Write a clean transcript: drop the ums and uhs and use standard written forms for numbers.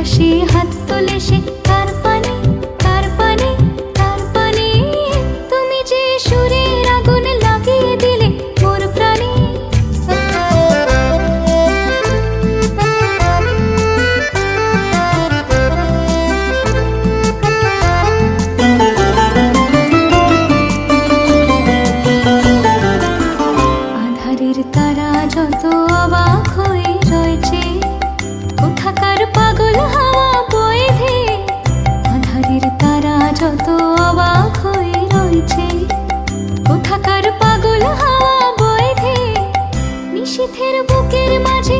পাশে হাত তোলে সে, তার পানে তার পানে তার পানে। তুমি যে সুরের আগুন লাগিয়ে দিলে মোর প্রাণে। আধারের তারা যত অবাক হয়ে রয়েছে, কোথাকার পাগল হাওয়া বয়ে ধেয়ে। আধারের তারা যত অবাক হয়ে রয়েছে, কোথাকার পাগল হাওয়া বয়ে ধেয়ে। নিশীথের বুকের মাঝে